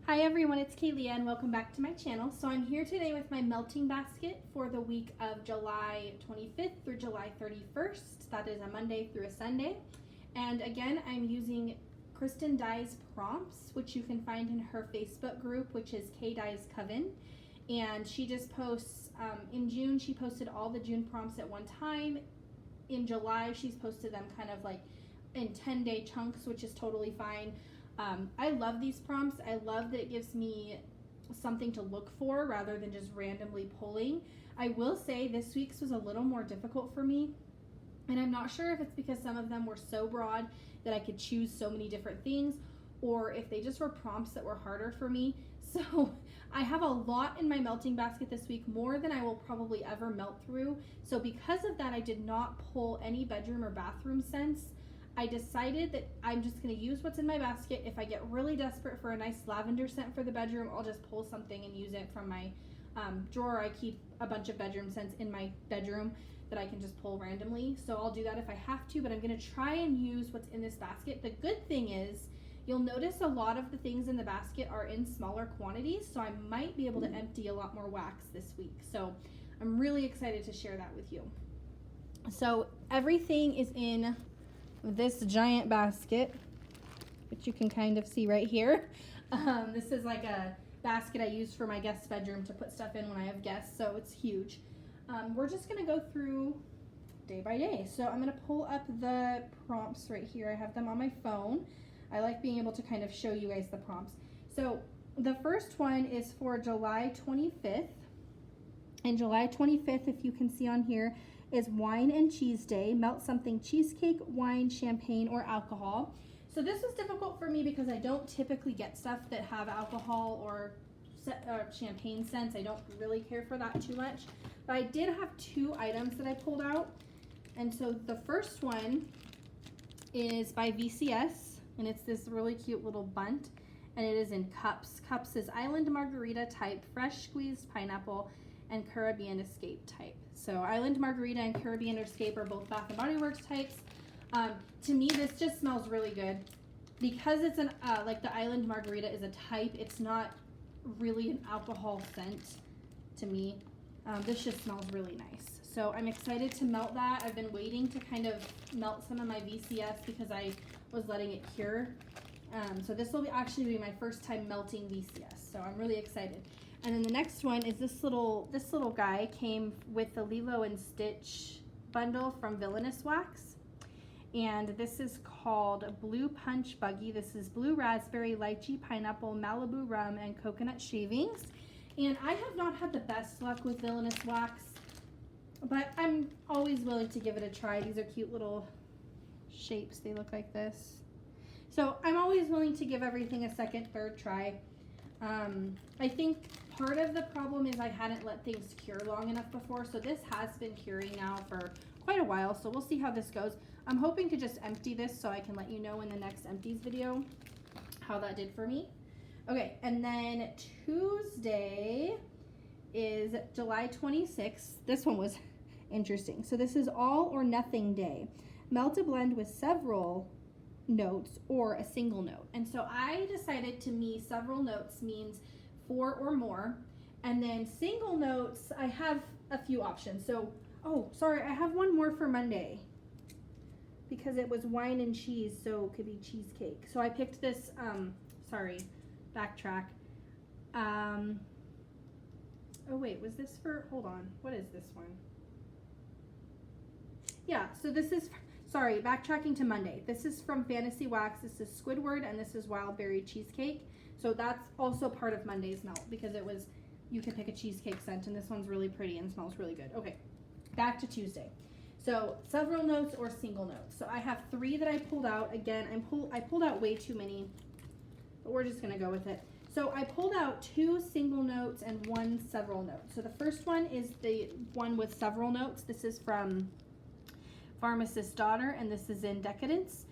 Hi everyone, it's Kaylee and welcome back to my channel. So I'm here today with my melting basket for the week of July 25th through July 31st. That is a Monday through a Sunday. And again, I'm using Kristen Dye's prompts, which you can find in her Facebook group, which is K Dye's Coven. And she just posts, in June, she posted all the June prompts at one time. In July, she's posted them kind of like in 10-day chunks, which is totally fine. I love these prompts. I love that it gives me something to look for rather than just randomly pulling. I will say this week's was a little more difficult for me, and I'm not sure if it's because some of them were so broad that I could choose so many different things, or if they just were prompts that were harder for me. So I have a lot in my melting basket this week, more than I will probably ever melt through. So because of that, I did not pull any bedroom or bathroom scents. I decided that I'm just going to use what's in my basket. If I get really desperate for a nice lavender scent for the bedroom, I'll just pull something and use it from my drawer. I keep a bunch of bedroom scents in my bedroom that I can just pull randomly. So I'll do that if I have to, but I'm going to try and use what's in this basket. The good thing is you'll notice a lot of the things in the basket are in smaller quantities, so I might be able to empty a lot more wax this week. So I'm really excited to share that with you. So everything is in this giant basket, which you can kind of see right here. This is like a basket I use for my guest bedroom to put stuff in when I have guests, so it's huge. We're just gonna go through day by day. So I'm gonna pull up the prompts right here. I have them on my phone. I like being able to kind of show you guys the prompts. So the first one is for July 25th. And July 25th, if you can see on here, is Wine and Cheese Day. Melt something cheesecake, wine, champagne, or alcohol. So this was difficult for me because I don't typically get stuff that have alcohol or champagne scents. I don't really care for that too much. But I did have two items that I pulled out. And so the first one is by VCS, and it's this really cute little bunt, and it is in cups. Cups is Island Margarita type, fresh squeezed pineapple, and Caribbean Escape type. So Island Margarita and Caribbean Escape are both Bath & Body Works types. To me, this just smells really good. Because it's an like the Island Margarita is a type, it's not really an alcohol scent to me. This just smells really nice. So I'm excited to melt that. I've been waiting to kind of melt some of my VCS because I was letting it cure. So this will actually be my first time melting VCS. So I'm really excited. And then the next one is this little guy came with the Lilo and Stitch bundle from Villainous Wax. And this is called Blue Punch Buggy. This is blue raspberry, lychee, pineapple, Malibu rum, and coconut shavings. And I have not had the best luck with Villainous Wax, but I'm always willing to give it a try. These are cute little shapes. They look like this. So I'm always willing to give everything a second, third try. I think part of the problem is I hadn't let things cure long enough before, so this has been curing now for quite a while, so we'll see how this goes. I'm hoping to just empty this so I can let you know in the next empties video how that did for me. Okay, and then Tuesday is July 26th. This one was interesting. So this is all or nothing day. Melt a blend with several notes or a single note. And so I decided, to me, several notes means 4 or more, and then single notes, I have a few options. So oh, sorry, I have one more for Monday because it was wine and cheese, so it could be cheesecake. So I picked this, sorry, backtrack. Oh wait, was this for, hold on, what is this one? Yeah, so this is, sorry, backtracking to Monday. This is from Fantasy Wax. This is Squidward, and this is Wild Berry Cheesecake. So that's also part of Monday's melt because it was, you could pick a cheesecake scent, and this one's really pretty and smells really good. Okay, back to Tuesday. So several notes or single notes. So I have 3 that I pulled out. Again, I pulled out way too many, but we're just gonna go with it. So I pulled out 2 single notes and 1 several note. So the first one is the one with several notes. This is from Pharmacist's Daughter, and this is in Decadence.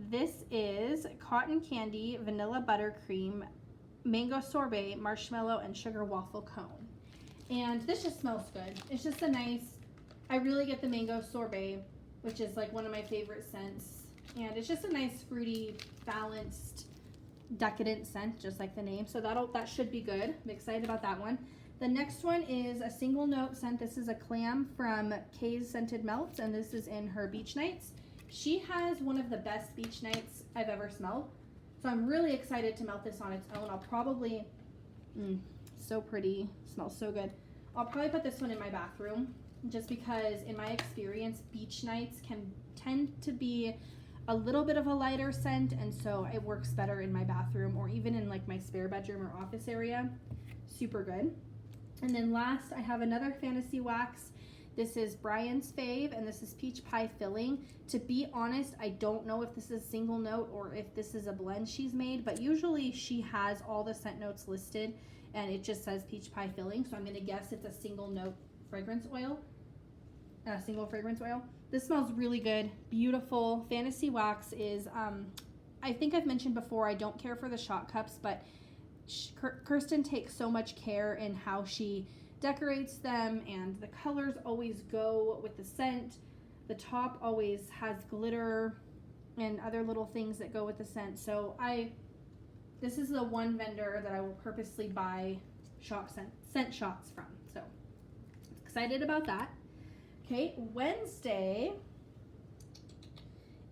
This is cotton candy, vanilla buttercream, mango sorbet, marshmallow, and sugar waffle cone. And this just smells good. It's just a nice, I really get the mango sorbet, which is like one of my favorite scents. And it's just a nice fruity, balanced decadent scent, just like the name. So that should be good. I'm excited about that one. The next one is a single note scent. This is a clam from Kay's Scented Melts, and this is in her Beach Nights. She has one of the best beach nights I've ever smelled. So I'm really excited to melt this on its own. I'll probably, so pretty, smells so good. I'll probably put this one in my bathroom just because in my experience, beach nights can tend to be a little bit of a lighter scent, and so it works better in my bathroom or even in like my spare bedroom or office area. Super good. And then last, I have another Fantasy Wax. This is Brian's fave, and this is peach pie filling. To be honest, I don't know if this is single note or if this is a blend she's made, but usually she has all the scent notes listed and it just says peach pie filling. So I'm gonna guess it's a single note fragrance oil, single fragrance oil. This smells really good, beautiful. Fantasy Wax is, I think I've mentioned before, I don't care for the shot cups, but Kirsten takes so much care in how she decorates them, and the colors always go with the scent. The top always has glitter and other little things that go with the scent. So this is the one vendor that I will purposely buy scent shots from. So excited about that. Okay, Wednesday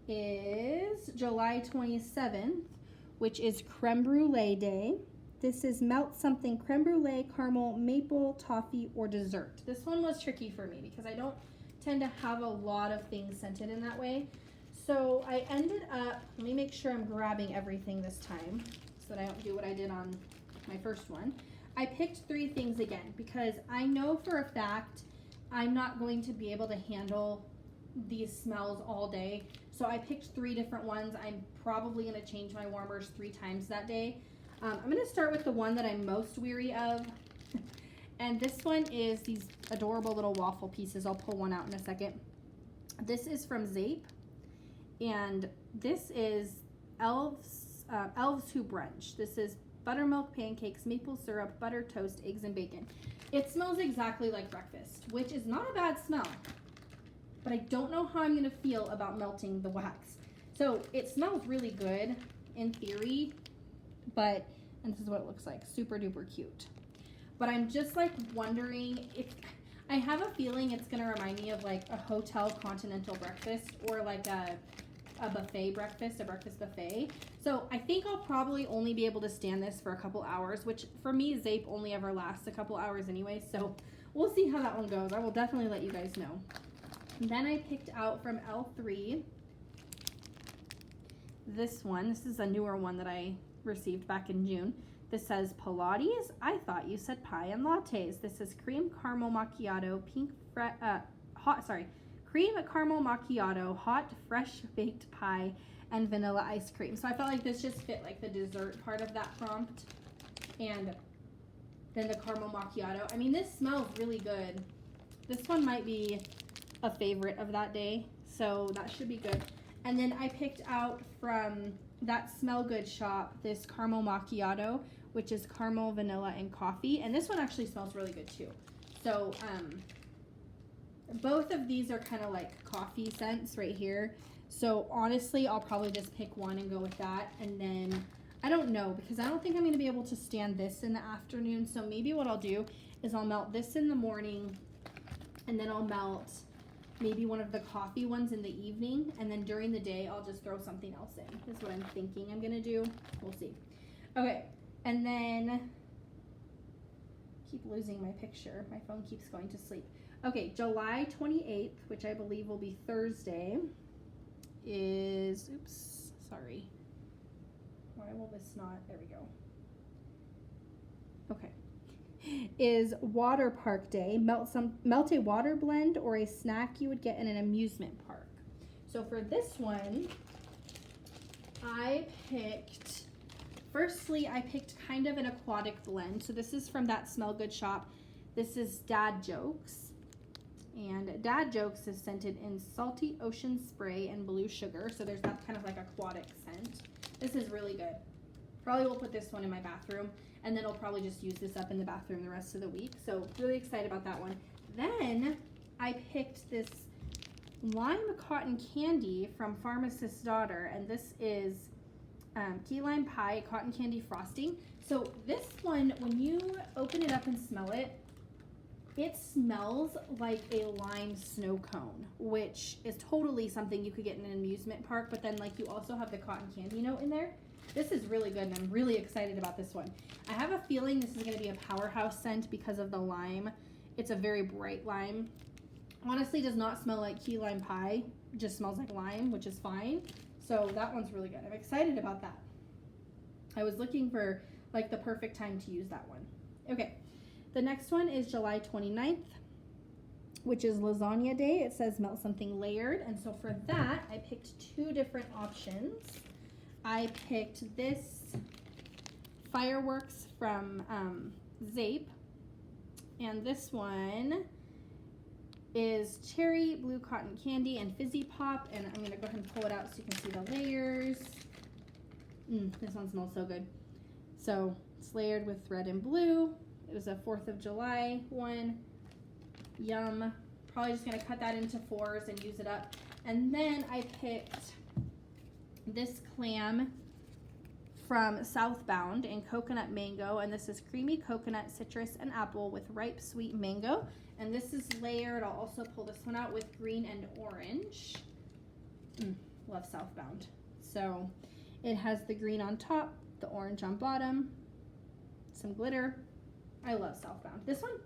is July 27th, which is Creme Brulee Day. This is Melt Something Creme Brulee, Caramel, Maple, Toffee, or Dessert. This one was tricky for me because I don't tend to have a lot of things scented in that way. So I ended up, let me make sure I'm grabbing everything this time so that I don't do what I did on my first one. I picked 3 things again because I know for a fact I'm not going to be able to handle these smells all day. So I picked 3 different ones. I'm probably going to change my warmers 3 times that day. I'm going to start with the one that I'm most weary of. And this one is these adorable little waffle pieces. I'll pull one out in a second. This is from Zape. And this is Elves Who Brunch. This is buttermilk pancakes, maple syrup, butter toast, eggs, and bacon. It smells exactly like breakfast, which is not a bad smell. But I don't know how I'm going to feel about melting the wax. So it smells really good in theory. But, and this is what it looks like, super duper cute. But I'm just like wondering if, I have a feeling it's gonna remind me of like a hotel continental breakfast or like a buffet breakfast, a breakfast buffet. So I think I'll probably only be able to stand this for a couple hours, which for me, Zape only ever lasts a couple hours anyway. So we'll see how that one goes. I will definitely let you guys know. And then I picked out from L3 this one. This is a newer one that I received back in June. This says Pilates. I thought you said pie and lattes. This is cream caramel macchiato, cream caramel macchiato, hot fresh baked pie, and vanilla ice cream. So I felt like this just fit like the dessert part of that prompt, and then the caramel macchiato. I mean, this smells really good. This one might be a favorite of that day, so that should be good. And then I picked out from that Smell Good shop this caramel macchiato, which is caramel, vanilla, and coffee. And this one actually smells really good too. So both of these are kind of like coffee scents right here. So honestly, I'll probably just pick one and go with that. And then I don't know, because I don't think I'm going to be able to stand this in the afternoon. So maybe what I'll do is I'll melt this in the morning, and then I'll melt maybe one of the coffee ones in the evening, and then during the day I'll just throw something else in, is what I'm thinking I'm gonna do. We'll see. Okay, and then keep losing my picture. My phone keeps going to sleep. Okay, July 28th, which I believe will be Thursday, is, oops, sorry. Why will this not, there we go. Okay. Is Water Park Day. Melt a water blend or a snack you would get in an amusement park. So for this one, I picked kind of an aquatic blend. So this is from that Smell Good shop. This is Dad Jokes. And Dad Jokes is scented in salty ocean spray and blue sugar. So there's that kind of like aquatic scent. This is really good. Probably will put this one in my bathroom. And then I'll probably just use this up in the bathroom the rest of the week. So really excited about that one. Then I picked this lime cotton candy from Pharmacist's Daughter. And this is key lime pie cotton candy frosting. So this one, when you open it up and smell it, it smells like a lime snow cone, which is totally something you could get in an amusement park, but then like you also have the cotton candy note in there. This is really good, and I'm really excited about this one. I have a feeling this is going to be a powerhouse scent because of the lime. It's a very bright lime. Honestly, does not smell like key lime pie. It just smells like lime, which is fine. So that one's really good. I'm excited about that. I was looking for like the perfect time to use that one. Okay, the next one is July 29th, which is lasagna day. It says melt something layered. And so for that, I picked two different options. I picked this fireworks from Zape, and this one is cherry, blue cotton candy, and fizzy pop. And I'm gonna go ahead and pull it out so you can see the layers. This one smells so good. So it's layered with red and blue. It was a 4th of July one. Yum. Probably just gonna cut that into 4s and use it up. And then I picked this clam from Southbound in coconut mango, and this is creamy coconut, citrus, and apple with ripe sweet mango. And this is layered. I'll also pull this one out with green and orange. Love Southbound. So it has the green on top, the orange on bottom, some glitter. I love Southbound. This one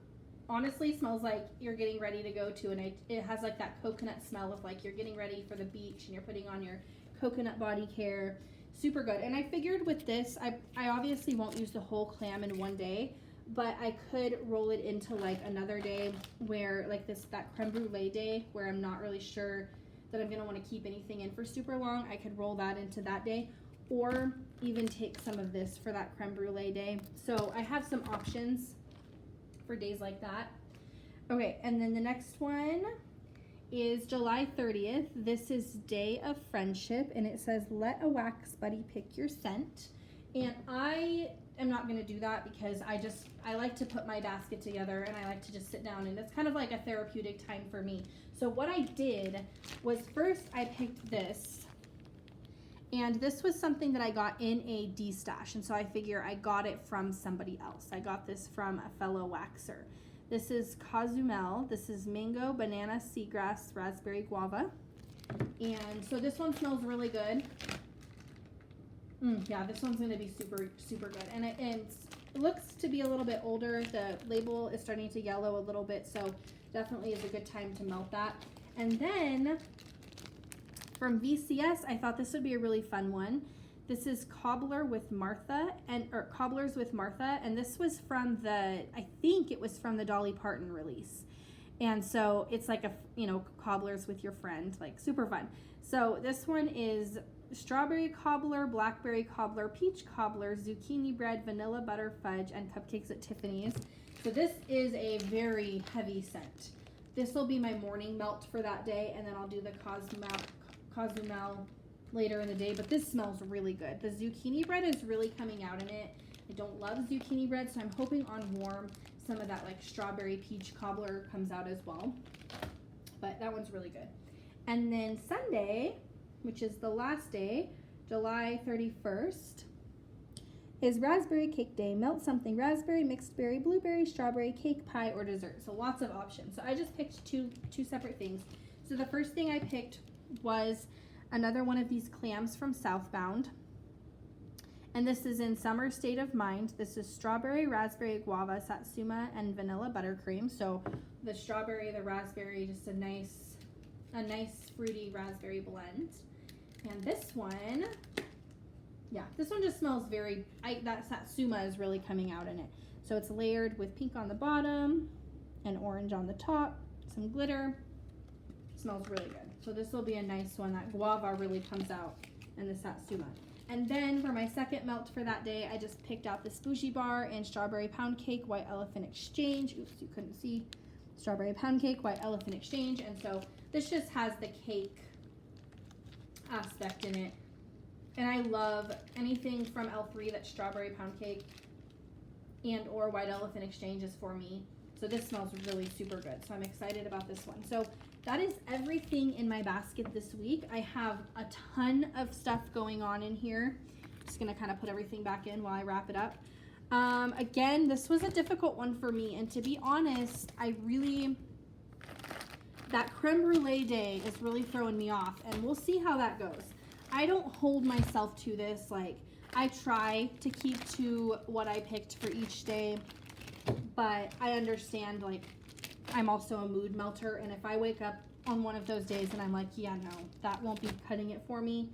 honestly smells like you're getting ready to go to it has like that coconut smell of like you're getting ready for the beach and you're putting on your coconut body care. Super good. And I figured with this, I obviously won't use the whole clam in one day, but I could roll it into like another day where like that creme brulee day where I'm not really sure that I'm gonna want to keep anything in for super long. I could roll that into that day, or even take some of this for that creme brulee day. So I have some options for days like that. Okay, and then the next one is July 30th. This is Day of Friendship, and it says let a wax buddy pick your scent. And I am not going to do that because I like to put my basket together, and I like to just sit down, and it's kind of like a therapeutic time for me. So what I did was first I picked this, and this was something that I got in a D-stash, and so I figure I got it from somebody else. I got this from a fellow waxer. This is Cozumel. This is mango, banana, seagrass, raspberry, guava. And so this one smells really good. Yeah, this one's going to be super, super good. And it looks to be a little bit older. The label is starting to yellow a little bit, so definitely is a good time to melt that. And then from VCS, I thought this would be a really fun one. This is Cobbler with Martha, or Cobblers with Martha, and this was from I think it was from the Dolly Parton release. And so it's like cobblers with your friend, like super fun. So this one is strawberry cobbler, blackberry cobbler, peach cobbler, zucchini bread, vanilla butter fudge, and cupcakes at Tiffany's. So this is a very heavy scent. This will be my morning melt for that day, and then I'll do the Cozumel later in the day, but this smells really good. The zucchini bread is really coming out in it. I don't love zucchini bread, so I'm hoping on warm some of that like strawberry peach cobbler comes out as well. But that one's really good. And then Sunday, which is the last day, July 31st, is raspberry cake day. Melt something raspberry, mixed berry, blueberry, strawberry, cake, pie, or dessert. So lots of options. So I just picked two separate things. So the first thing I picked was another one of these clams from Southbound. And this is in Summer State of Mind. This is strawberry, raspberry, guava, Satsuma, and vanilla buttercream. So the strawberry, the raspberry, just a nice fruity raspberry blend. And this one, yeah, this one just smells that Satsuma is really coming out in it. So it's layered with pink on the bottom and orange on the top, some glitter. Smells really good. So this will be a nice one. That guava really comes out in the Satsuma. And then for my second melt for that day, I just picked out this bougie bar and strawberry pound cake, white elephant exchange. Oops, you couldn't see. Strawberry pound cake, white elephant exchange. And so this just has the cake aspect in it. And I love anything from L3 that's strawberry pound cake and or white elephant exchange is for me. So this smells really super good. So I'm excited about this one. So that is everything in my basket this week. I have a ton of stuff going on in here. Just gonna kind of put everything back in while I wrap it up. Again, this was a difficult one for me, and to be honest, that creme brulee day is really throwing me off, and we'll see how that goes. I don't hold myself to this. Like, I try to keep to what I picked for each day, but I understand, like, I'm also a mood melter, and if I wake up on one of those days and I'm like, yeah, no, that won't be cutting it for me,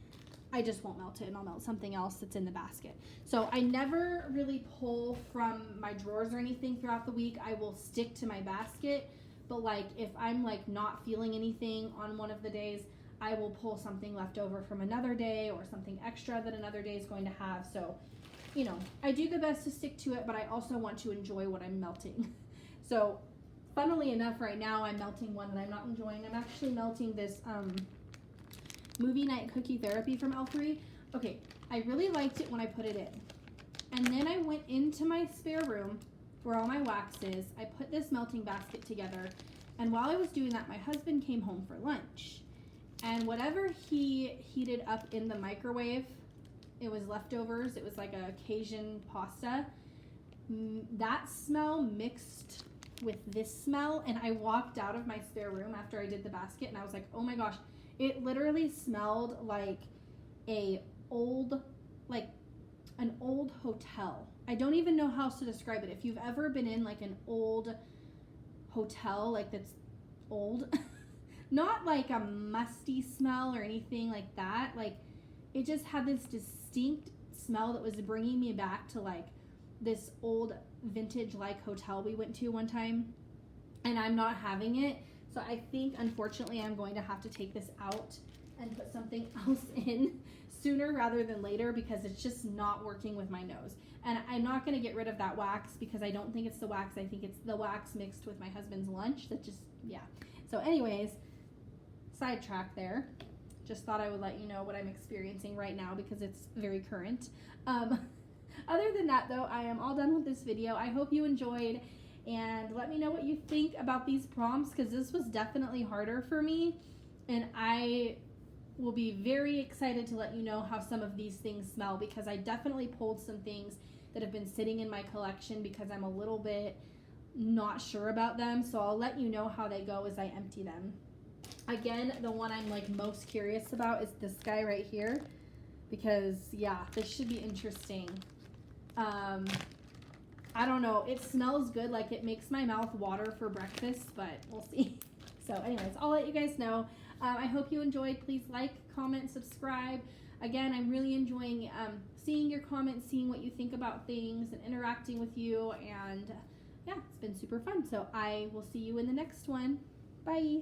I just won't melt it, and I'll melt something else that's in the basket. So I never really pull from my drawers or anything throughout the week. I will stick to my basket, but like if I'm like not feeling anything on one of the days, I will pull something left over from another day or something extra that another day is going to have. So, you know, I do the best to stick to it, but I also want to enjoy what I'm melting. So funnily enough, right now I'm melting one that I'm not enjoying. I'm actually melting this Movie Night Cookie Therapy from L3. Okay, I really liked it when I put it in. And then I went into my spare room where all my wax is. I put this melting basket together. And while I was doing that, my husband came home for lunch. And whatever he heated up in the microwave, it was leftovers. It was like a Cajun pasta. That smell mixed with this smell. And I walked out of my spare room after I did the basket. And I was like, oh my gosh. It literally smelled like an old hotel. I don't even know how else to describe it. If you've ever been in like an old hotel, like that's old, not like a musty smell or anything like that. Like it just had this distinct smell that was bringing me back to like this old vintage like hotel we went to one time, and I'm not having it. So I think, unfortunately, I'm going to have to take this out and put something else in sooner rather than later because it's just not working with my nose. And I'm not going to get rid of that wax because I don't think it's the wax. I think it's the wax mixed with my husband's lunch that just, yeah. So anyways, sidetrack there. Just thought I would let you know what I'm experiencing right now because it's very current. Other than that, though, I am all done with this video. I hope you enjoyed. And let me know what you think about these prompts because this was definitely harder for me. And I will be very excited to let you know how some of these things smell because I definitely pulled some things that have been sitting in my collection because I'm a little bit not sure about them. So I'll let you know how they go as I empty them. Again, the one I'm like most curious about is this guy right here because, yeah, this should be interesting. I don't know. It smells good. Like it makes my mouth water for breakfast, but we'll see. So anyways, I'll let you guys know. I hope you enjoyed. Please like, comment, subscribe. Again, I'm really enjoying seeing your comments, seeing what you think about things and interacting with you. And yeah, it's been super fun. So I will see you in the next one. Bye.